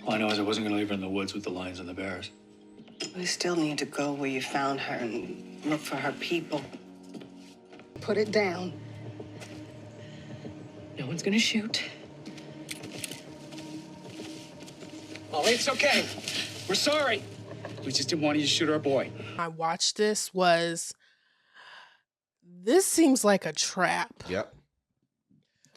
All I know is I wasn't going to leave her in the woods with the lions and the bears. We still need to go where you found her and look for her people. Put it down. No one's gonna shoot. Molly, it's okay. We're sorry. We just didn't want you to shoot our boy. I watched this seems like a trap. Yep.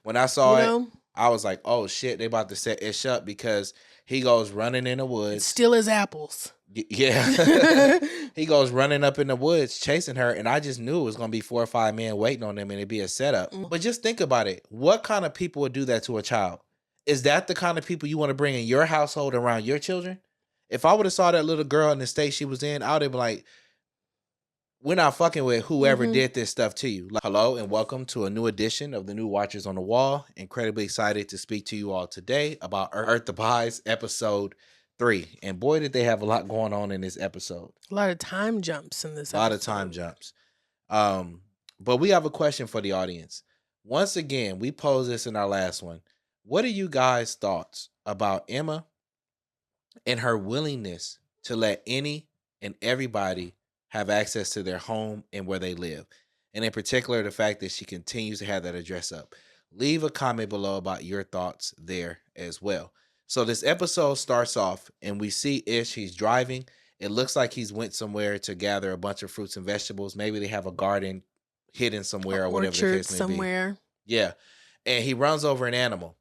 When I saw You know? I was like, oh shit, they about to set Ish up because he goes running in the woods. Steal his apples. Yeah. He goes running up in the woods chasing her, and I just knew it was going to be 4 or 5 men waiting on him and it'd be a setup. But just think about it. What kind of people would do that to a child? Is that the kind of people you want to bring in your household around your children? If I would have saw that little girl in the state she was in, I would have been like, we're not fucking with whoever did this stuff to you. Like, hello and welcome to a new edition of the New Watchers on the Wall. Incredibly excited to speak to you all today about Earth Abides episode 3. And boy, did they have a lot going on in this episode. A lot of time jumps in this episode. A lot of time jumps. But we have a question for the audience. Once again, we posed this in our last one. What are you guys' thoughts about Emma and her willingness to let any and everybody have access to their home and where they live? And in particular, the fact that she continues to have that address up. Leave a comment below about your thoughts there as well. So this episode starts off and we see Ish, he's driving. It looks like he's went somewhere to gather a bunch of fruits and vegetables. Maybe they have a garden hidden somewhere or whatever the case may somewhere. be. Yeah. And he runs over an animal.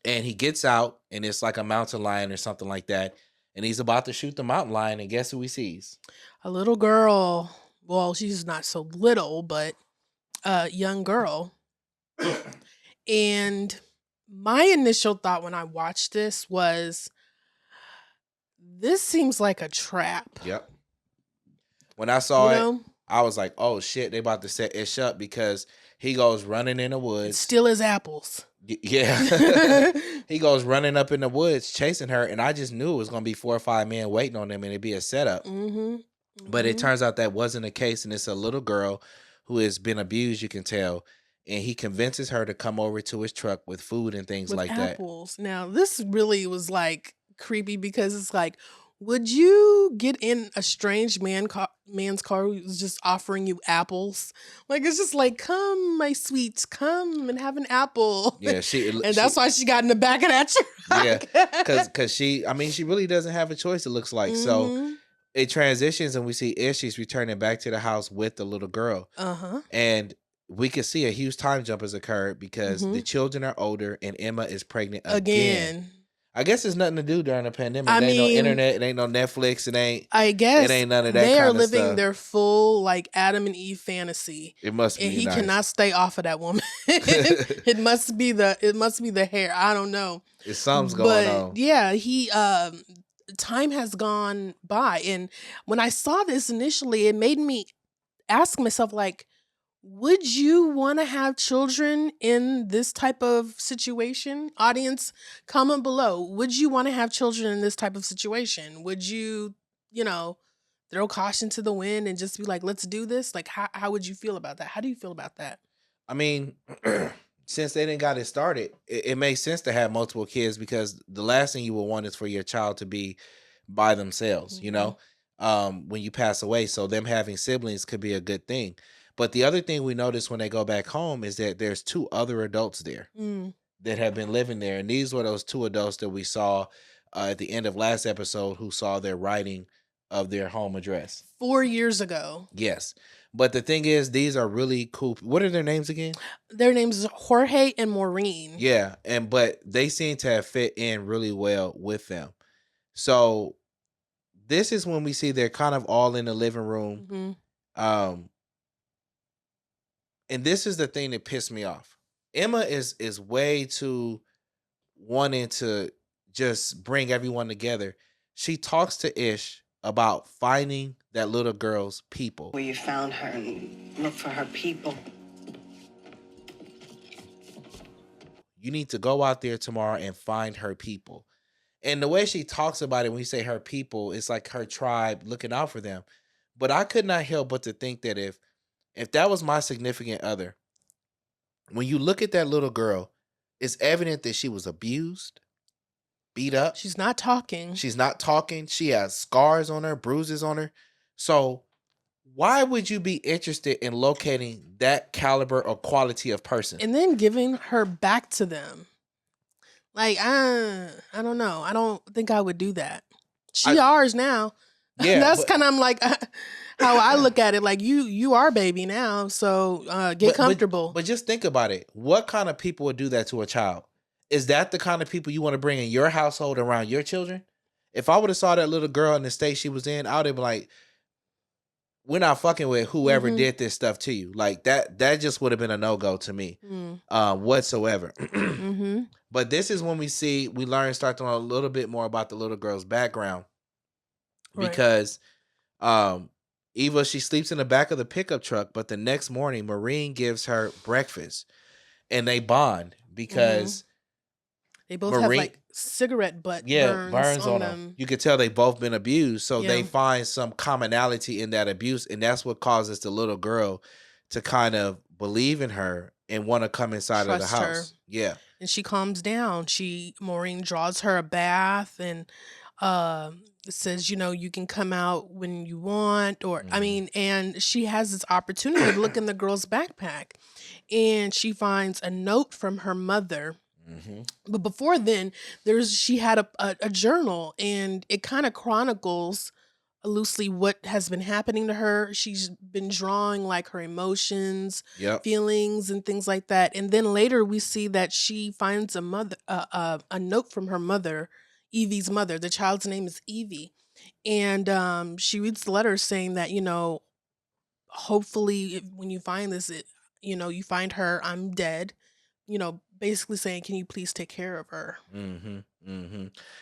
And he gets out and it's like a mountain lion or something like that. And he's about to shoot the mountain lion. And guess who he sees? A little girl. Well, she's not so little, but a young girl. And my initial thought when I watched this was, this seems like a trap. Yep. When I saw it, I was like, oh shit, they about to set Ish up because he goes running in the woods. Steal his apples. Yeah. He goes running up in the woods chasing her. And I just knew it was going to be 4 or 5 men waiting on him and it'd be a setup. But it turns out that wasn't the case. And it's a little girl who has been abused, you can tell. And he convinces her to come over to his truck with food and things like apples. Now, this really was like creepy because it's like, would you get in a strange man's car who's just offering you apples? Like, it's just like, come, my sweet, come and have an apple. Yeah, and that's why she got in the back of that truck. Yeah, because she really doesn't have a choice, it looks like. So it transitions and we see Ish, she's returning back to the house with the little girl. And we can see a huge time jump has occurred because the children are older and Emma is pregnant again. I guess there's nothing to do during the pandemic. It ain't no internet. It ain't no Netflix. It ain't. I guess it ain't none of that. They kind are of living stuff. their full like Adam and Eve fantasy. It must be. And he nice. cannot stay off of that woman. It must be the hair. I don't know. It's something's going on. Yeah, he time has gone by, and when I saw this initially, it made me ask myself like, would you want to have children in this type of situation? Audience, comment below. Would you want to have children in this type of situation? Would you, throw caution to the wind and just be like, let's do this? Like, how would you feel about that? How do you feel about that? I mean, since they didn't got it started, it makes sense to have multiple kids because the last thing you would want is for your child to be by themselves, when you pass away. So them having siblings could be a good thing. But the other thing we notice when they go back home is that there's 2 other adults there that have been living there. And these were those 2 adults that we saw at the end of last episode who saw their writing of their home address. 4 years ago. Yes. But the thing is, these are really cool. What are their names again? Their names are Jorge and Maureen. Yeah. But they seem to have fit in really well with them. So this is when we see they're kind of all in the living room. And this is the thing that pissed me off. Emma is way too wanting to just bring everyone together. She talks to Ish about finding that little girl's people. Where you found her and look for her people. You need to go out there tomorrow and find her people. And the way she talks about it, when you say her people, it's like her tribe looking out for them. But I could not help but to think that if that was my significant other, when you look at that little girl, it's evident that she was abused. beat up. She's not talking. She's not talking. She has scars on her, bruises on her. So why would you be interested in locating that caliber or quality of person? And then giving her back to them. Like, I don't know. I don't think I would do that. She ours now. Yeah, That's kind of like how I look at it. Like, you are baby now, so get comfortable. But just think about it. What kind of people would do that to a child? Is that the kind of people you want to bring in your household around your children? If I would have saw that little girl in the state she was in, I would have been like, we're not fucking with whoever did this stuff to you. Like that just would have been a no-go to me whatsoever. But this is when we start to learn a little bit more about the little girl's background. Because Eva, she sleeps in the back of the pickup truck, but the next morning, Maureen gives her breakfast. And they bond because they both have like cigarette butt burns on them. You could tell they both been abused, so they find some commonality in that abuse, and that's what causes the little girl to kind of believe in her and want to come inside of the house. Her. Yeah, and she calms down. Maureen draws her a bath and says, you can come out when you want, or and she has this opportunity to look in the girl's backpack, and she finds a note from her mother. But before then, she had a journal, and it kind of chronicles loosely what has been happening to her. She's been drawing like her emotions, feelings, and things like that. And then later we see that she finds a note from her mother, Evie's mother. The child's name is Evie, and she reads the letter saying that hopefully when you find this, you find her. I'm dead. Basically saying, can you please take care of her? And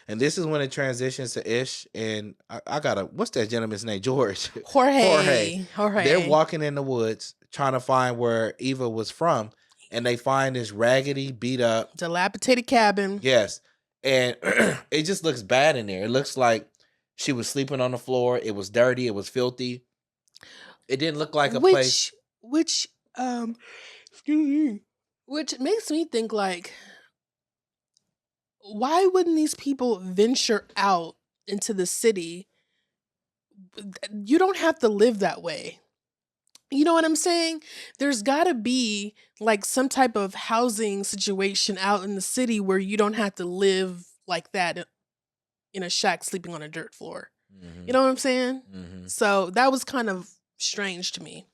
this is when it transitions to Ish and I gotta, what's that gentleman's name? Jorge. They're walking in the woods trying to find where Eva was from, and they find this raggedy, beat up, dilapidated cabin. Yes, and it just looks bad in there. It looks like she was sleeping on the floor. It was dirty. It was filthy. It didn't look like a place. Which makes me think, like, why wouldn't these people venture out into the city? You don't have to live that way. You know what I'm saying? There's got to be like some type of housing situation out in the city where you don't have to live like that in a shack sleeping on a dirt floor. You know what I'm saying? So that was kind of strange to me.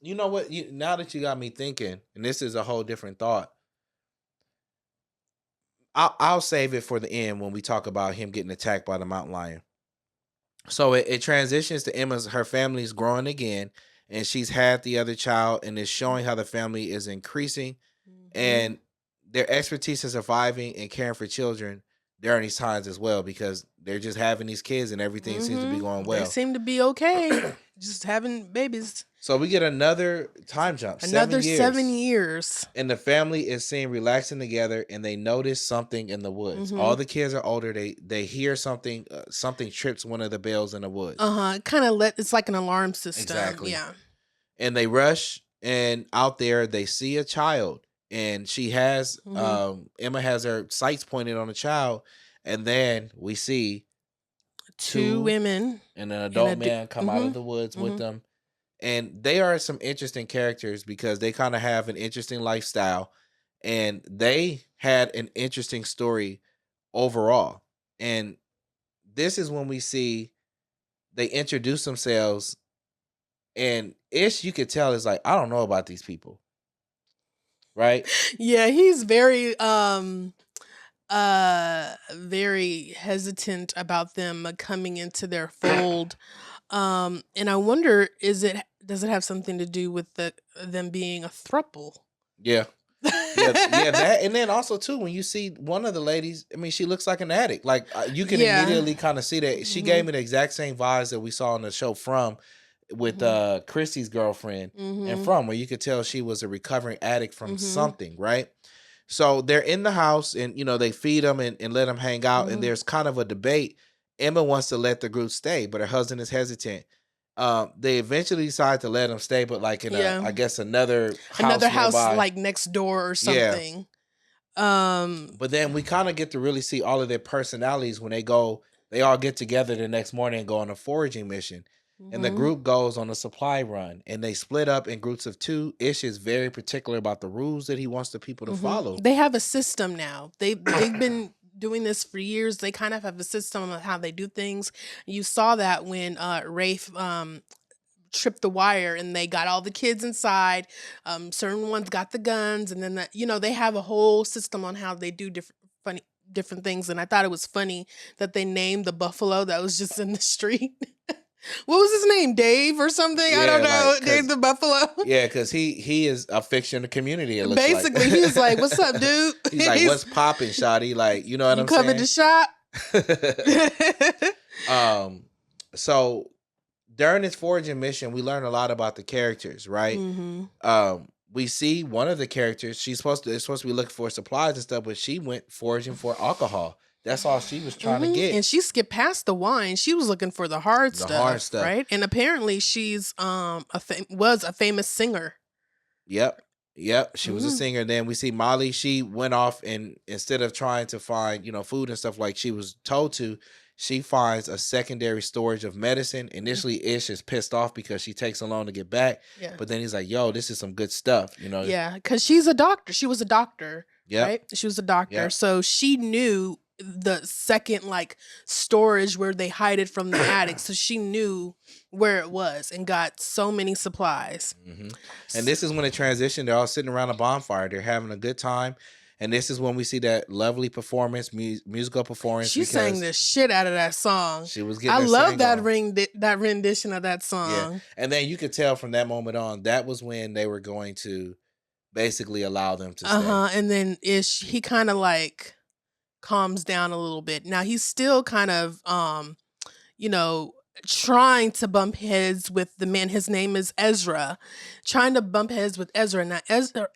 You know what? Now that you got me thinking, and this is a whole different thought, I'll save it for the end when we talk about him getting attacked by the mountain lion. So it transitions to her family's growing again, and she's had the other child, and it's showing how the family is increasing, and their expertise in surviving and caring for children during these times as well, because they're just having these kids and everything seems to be going well. They seem to be okay, just having babies. So we get another time jump. Another 7 years. And the family is seen relaxing together, and they notice something in the woods. All the kids are older. They hear something. Something trips one of the bells in the woods. It's like an alarm system. Exactly. Yeah. And they rush, and out there they see a child, and she has Emma has her sights pointed on the child, and then we see two women and an adult man come out of the woods with them. And they are some interesting characters because they kind of have an interesting lifestyle, and they had an interesting story overall. And this is when we see they introduce themselves, and Ish, you could tell, is like, I don't know about these people. Right? Yeah, he's very very hesitant about them coming into their fold. And I wonder, does it have something to do with them being a throuple? Yeah. That, and then also too, when you see one of the ladies, I mean, she looks like an addict. Like you can immediately kind of see that. She gave me the exact same vibes that we saw on the show with Christy's girlfriend and where you could tell she was a recovering addict from something, right? So they're in the house, and they feed them and let them hang out, and there's kind of a debate. Emma wants to let the group stay, but her husband is hesitant. They eventually decide to let them stay, but like in I guess another house nearby. Like next door or something. But then we kind of get to really see all of their personalities when they all get together the next morning and go on a foraging mission. And the group goes on a supply run and they split up in groups of 2. Ish is very particular about the rules that he wants the people to follow. They have a system now. They've been doing this for years. They kind of have a system of how they do things. You saw that when Rafe tripped the wire and they got all the kids inside. Certain ones got the guns, and then they have a whole system on how they do different things. And I thought it was funny that they named the buffalo that was just in the street. What was his name? Dave or something? I don't know. Dave the buffalo. Yeah, because he is a fixture in the community. It looks Basically, like. he's like, "What's up, dude?" He's like, "What's popping, shawty?" Like, you know what I'm saying? Covered the shop. So during this foraging mission, we learn a lot about the characters, right? We see one of the characters. It's supposed to be looking for supplies and stuff, but she went foraging for alcohol. That's all she was trying to get. And she skipped past the wine. She was looking for the hard stuff, right? And apparently she's was a famous singer. Yep. She was a singer. Then we see Molly. She went off and instead of trying to find, food and stuff like she was told to, she finds a secondary storage of medicine. Initially, Ish is pissed off because she takes so long to get back. Yeah. But then he's like, yo, this is some good stuff, Yeah, because she's a doctor. She was a doctor. Yeah. Right? She was a doctor. So she knew the second storage where they hide it from the attic, so she knew where it was and got so many supplies. And this is when it transitioned. They're all sitting around a bonfire. They're having a good time. And this is when we see that lovely performance, musical performance. She sang the shit out of that song. She was getting. I love that rendition of that song. Yeah. And then you could tell from that moment on, that was when they were going to basically allow them to stay. And then he kind of calms down a little bit. Now he's still kind of trying to bump heads with the man. His name is Ezra. Trying to bump heads with Ezra. Now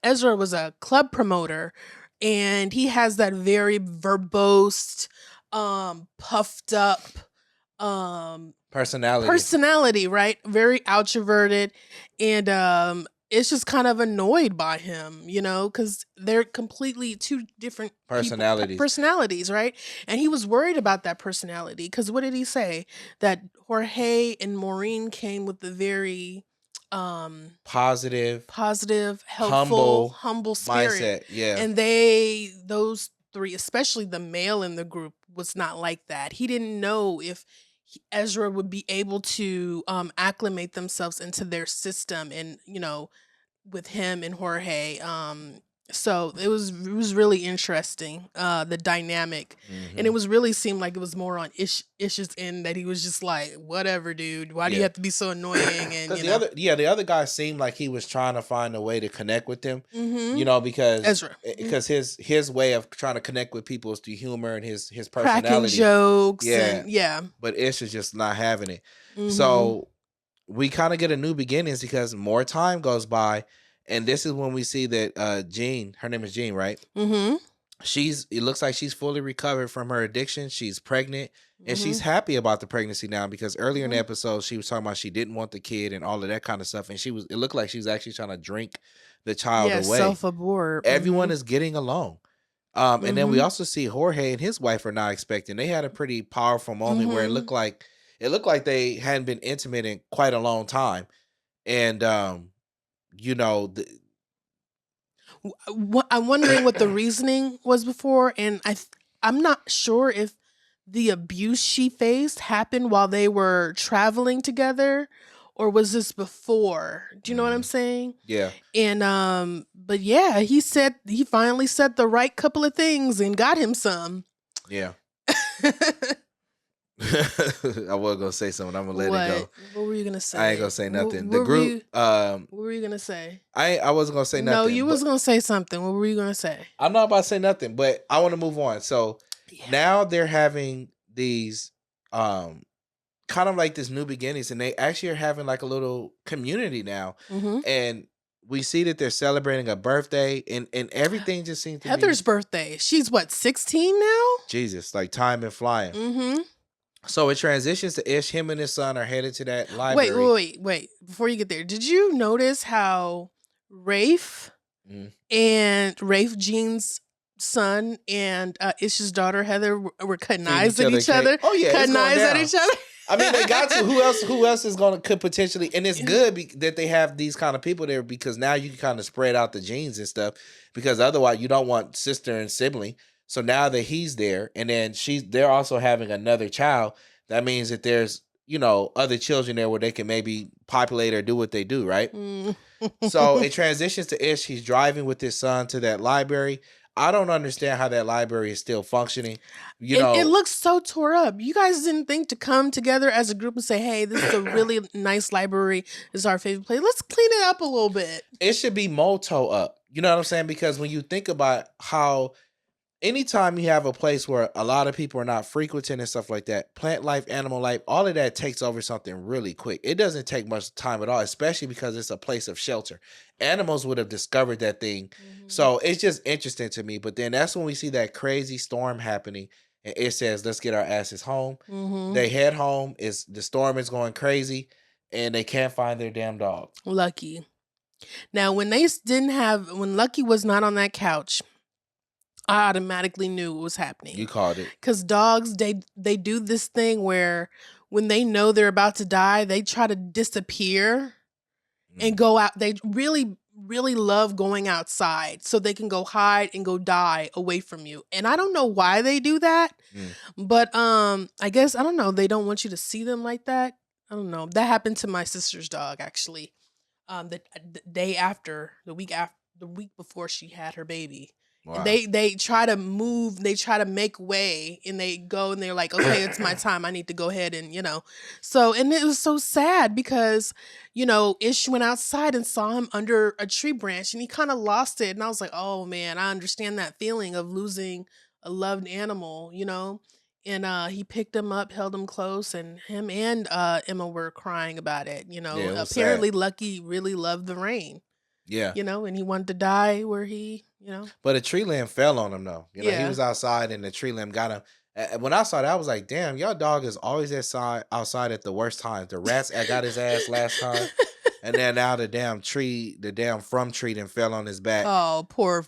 Ezra was a club promoter, and he has that very verbose, puffed up personality, right? Very outroverted, and it's just kind of annoyed by him, because they're completely 2 different personalities, right? And he was worried about that personality because what did he say? That Jorge and Maureen came with the very positive, helpful, humble spirit. Mindset. Yeah. And those 3, especially the male in the group, was not like that. He didn't know if Ezra would be able to acclimate themselves into their system, and with him and Jorge. So it was really interesting, the dynamic, and it was really seemed like it was more on Ish's end, that he was just like, whatever, dude. Why do you have to be so annoying? And the other guy seemed like he was trying to find a way to connect with them. Because Ezra, because his way of trying to connect with people is through humor and his personality, cracking jokes. Yeah. But Ish is just not having it. So we kind of get a new beginnings because more time goes by. And this is when we see that Jean, her name is Jean, right? It looks like she's fully recovered from her addiction. She's pregnant, and she's happy about the pregnancy now because earlier in the episode, she was talking about she didn't want the kid and all of that kind of stuff. And it looked like she was actually trying to drink the child away. Self-abort. Everyone is getting along. And then we also see Jorge and his wife are not expecting. They had a pretty powerful moment where it looked like they hadn't been intimate in quite a long time. And, I'm wondering what the reasoning was before, and I'm not sure if the abuse she faced happened while they were traveling together, or was this before? Do you know what I'm saying? Yeah. And but yeah, he finally said the right couple of things and got him some. Yeah. I was gonna say something. I'm gonna let it go. What were you gonna say? I ain't gonna say nothing. The group. What were you gonna say? I wasn't gonna say nothing. No, you was gonna say something. What were you gonna say? I'm not about to say nothing, but I want to move on. So now they're having these, kind of like this new beginnings, and they actually are having like a little community now, and we see that they're celebrating a birthday, and everything just seems to Heather's birthday. She's what, 16 now? Jesus, like time and flying. So it transitions to Ish. Him and his son are headed to that library. Wait. Before you get there, did you notice how Rafe and Jean's son and Ish's daughter Heather were cutting Feeding eyes at each cake. other. Oh yeah, it's Cutting going eyes at down. each other. I mean, they got to. Who else is gonna could potentially? And it's good that they have these kind of people there because now you can kind of spread out the genes and stuff. Because otherwise, you don't want sister and sibling. So now that he's there, and then they're also having another child. That means that there's other children there where they can maybe populate or do what they do, right? So it transitions to Ish. He's driving with his son to that library. I don't understand how that library is still functioning. It looks so tore up. You guys didn't think to come together as a group and say, hey, this is a really nice library. This is our favorite place. Let's clean it up a little bit. It should be moto up. You know what I'm saying? Because when you think about how anytime you have a place where a lot of people are not frequenting and stuff like that, plant life, animal life, all of that takes over something really quick. It doesn't take much time at all, especially because it's a place of shelter. Animals would have discovered that thing. So it's just interesting to me. But then that's when we see that crazy storm happening. And it says, let's get our asses home. They head home. The storm is going crazy. And they can't find their damn dog. Lucky. Now, when Lucky was not on that couch, I automatically knew it was happening. You called it. Because dogs, they do this thing where when they know they're about to die, they try to disappear and go out. They really, really love going outside so they can go hide and go die away from you. And I don't know why they do that, but I guess, I don't know, they don't want you to see them like that. I don't know. That happened to my sister's dog, actually. The week before she had her baby. Wow. They try to move, they try to make way, and they go and they're like, okay, it's my time. I need to go ahead and, So, and it was so sad because, Ish went outside and saw him under a tree branch and he kind of lost it. And I was like, oh man, I understand that feeling of losing a loved animal, And he picked him up, held him close, and him and Emma were crying about it. Yeah, it was Apparently sad. Lucky really loved the rain. Yeah. And he wanted to die where he, But a tree limb fell on him though. He Yeah. was outside and the tree limb got him. When I saw that, I was like, damn, your dog is always outside at the worst times. The rats got his ass last time. And then now the damn from tree then fell on his back. Oh, poor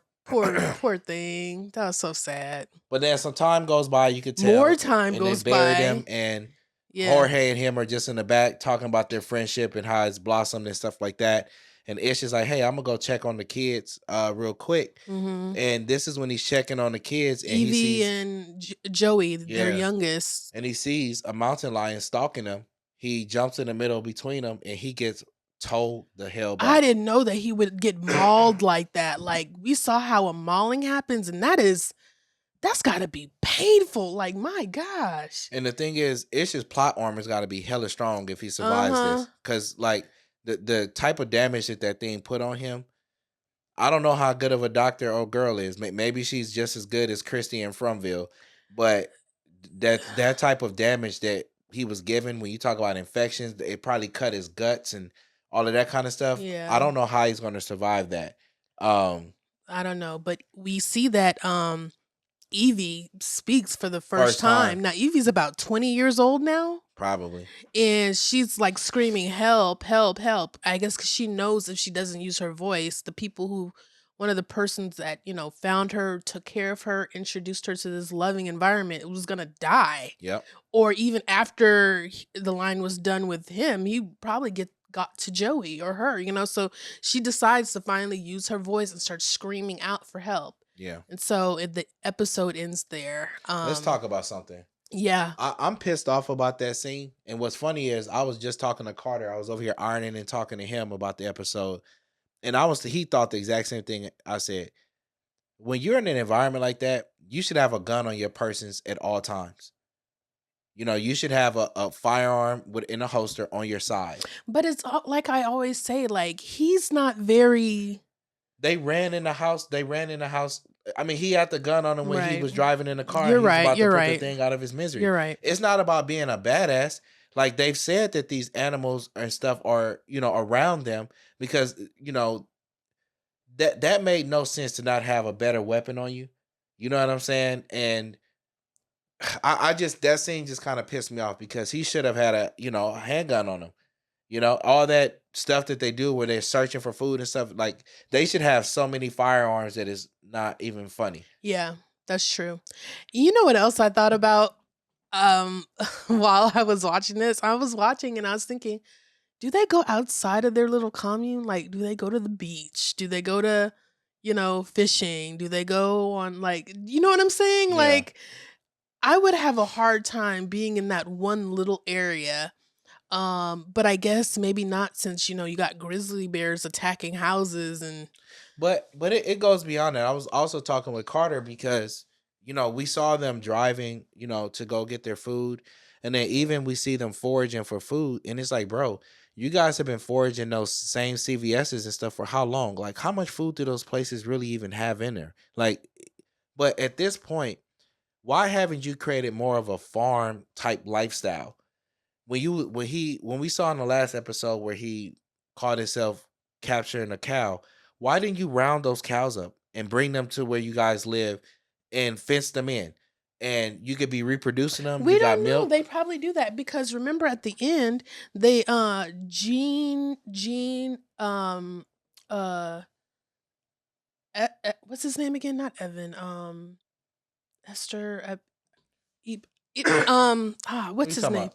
thing. That was so sad. But then some time goes by, you could tell. More time and goes they buried by. him, and Yeah. Jorge and him are just in the back talking about their friendship and how it's blossomed and stuff like that. And Ish is like, hey, I'm gonna go check on the kids real quick. And this is when he's checking on the kids. And Evie he sees, and Joey, their youngest. and he sees a mountain lion stalking them. He jumps in the middle between them and he gets towed the hell back. I didn't know that he would get mauled like that. Like, we saw how a mauling happens, and that's gotta be painful. Like, my gosh. And the thing is, Ish's plot armor's gotta be hella strong if he survives this. Cause like the type of damage that thing put on him, I don't know how good of a doctor or girl is. Maybe she's just as good as Christy in Fromville, but that type of damage that he was given, when you talk about infections, it probably cut his guts and all of that kind of stuff. Yeah. I don't know how he's going to survive that. I don't know, but we see that Evie speaks for the first time. Now, Evie's about 20 years old now. Probably. And she's like screaming, help, help, help. I guess because she knows if she doesn't use her voice, one of the persons that, found her, took care of her, introduced her to this loving environment, it was going to die. Yep. Or even after the line was done with him, he probably got to Joey or her, So she decides to finally use her voice and start screaming out for help. Yeah. And so the episode ends there. Let's talk about something. Yeah. I'm pissed off about that scene. And what's funny is I was just talking to Carter. I was over here ironing and talking to him about the episode. And he thought the exact same thing I said. When you're in an environment like that, you should have a gun on your persons at all times. You should have a firearm in a holster on your side. But it's like I always say, like, he's not very... They ran in the house. I mean, he had the gun on him when he was driving in the car. You're and he was right. about You're to put right. the thing out of his misery. You're right. It's not about being a badass. Like, they've said that these animals and stuff are, around them because, that made no sense to not have a better weapon on you. You know what I'm saying? And I just, that scene just kind of pissed me off because he should have had a handgun on him. You know, all that stuff that they do where they're searching for food and stuff. Like they should have so many firearms that is not even funny. Yeah, that's true. You know what else I thought about um while I was watching this? I was watching and I was thinking, do they go outside of their little commune? Like, do they go to the beach? Do they go to, fishing? Do they go on like, you know what I'm saying? Yeah. Like, I would have a hard time being in that one little area. But I guess maybe not since, you got grizzly bears attacking houses and But it goes beyond that. I was also talking with Carter because we saw them driving, to go get their food, and then even we see them foraging for food, and it's like, bro, you guys have been foraging those same CVS's and stuff for how long? Like, how much food do those places really even have in there? Like, but at this point, why haven't you created more of a farm type lifestyle? When we saw in the last episode where he caught himself capturing a cow, why didn't you round those cows up and bring them to where you guys live and fence them in? And you could be reproducing them. we You got don't know. milk. They probably do that because remember at the end, they Gene uh what's his name again? Not Evan. Esther What what's you his talking name? about?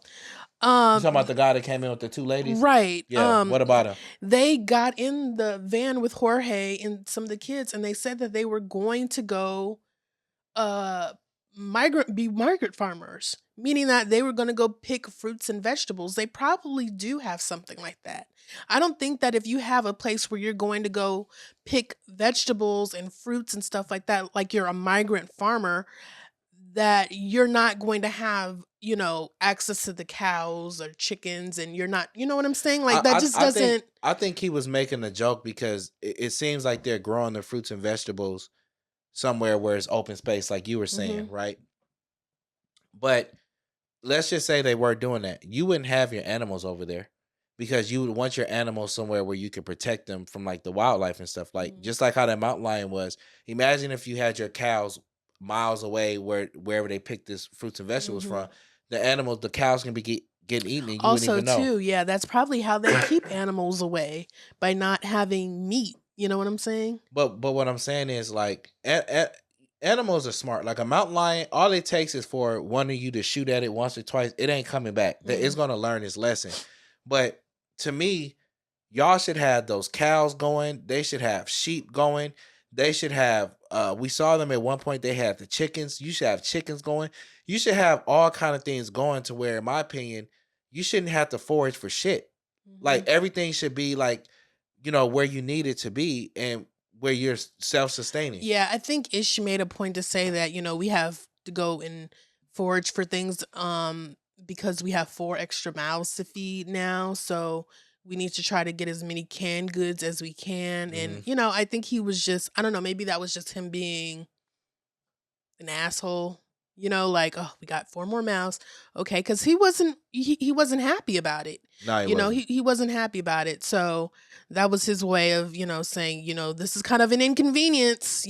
You talking about the guy that came in with the two ladies? Right. Yeah. What about him? They got in the van with Jorge and some of the kids, and they said that they were going to go uh migrant farmers, meaning that they were going to go pick fruits and vegetables. They probably do have something like that. I don't think that if you have a place where you're going to go pick vegetables and fruits and stuff like that, like you're a migrant farmer, that you're not going to have, access to the cows or chickens, and you're not, you know what I'm saying? Like that just doesn't. I think he was making a joke because it seems like they're growing their fruits and vegetables somewhere where it's open space, like you were saying, right? But let's just say they were doing that. You wouldn't have your animals over there because you would want your animals somewhere where you could protect them from like the wildlife and stuff. Like just like how that mountain lion was. Imagine if you had your cows miles away wherever they pick this fruits and vegetables from. The cows can be getting eaten and you wouldn't Also, even know. too, yeah, that's probably how they keep animals away by not having meat. You know what I'm saying? But what I'm saying is like animals are smart. Like a mountain lion, all it takes is for one of you to shoot at it once or twice. It ain't coming back. It's gonna learn its lesson. But to me, y'all should have those cows going. They should have sheep going. They should have. We saw them at one point. They had the chickens. You should have chickens going. You should have all kind of things going to where, in my opinion, you shouldn't have to forage for shit. Like everything should be like, where you need it to be and where you're self-sustaining. Yeah, I think Ish made a point to say that, we have to go and forage for things because we have 4 extra mouths to feed now. So we need to try to get as many canned goods as we can. And, I think he was just, I don't know, maybe that was just him being an asshole. Like, oh, we got 4 more mouths. Okay, because he wasn't happy about it. No, he wasn't. He wasn't happy about it. So that was his way of, saying, this is kind of an inconvenience,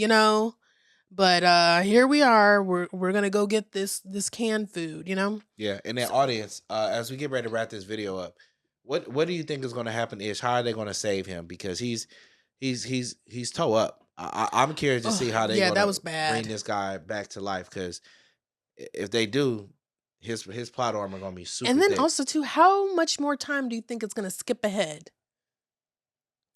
but here we are. We're gonna go get this canned food, Yeah, and then audience, as we get ready to wrap this video up, what do you think is going to happen? Ish, how are they going to save him? Because he's toe up. I'm curious to see how they that was bad. bring this guy back to life. Because if they do, his plot armor going to be super. And then thick. also too, how much more time do you think it's gonna skip ahead?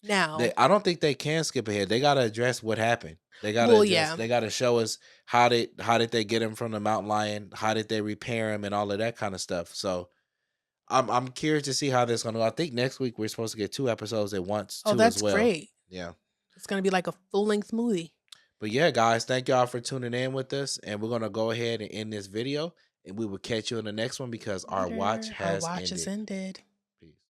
Now, I don't think they can skip ahead. They got to address what happened. They got yeah. They got to show us how did they get him from the mountain lion? How did they repair him and all of that kind of stuff? So I'm curious to see how this is going to go. I think next week we're supposed to get 2 episodes at once. Oh, that's as well. great. Yeah, it's gonna be like a full-length movie. But yeah, guys, thank y'all for tuning in with us, and we're gonna go ahead and end this video, and we will catch you in the next one because our watch has ended. ended.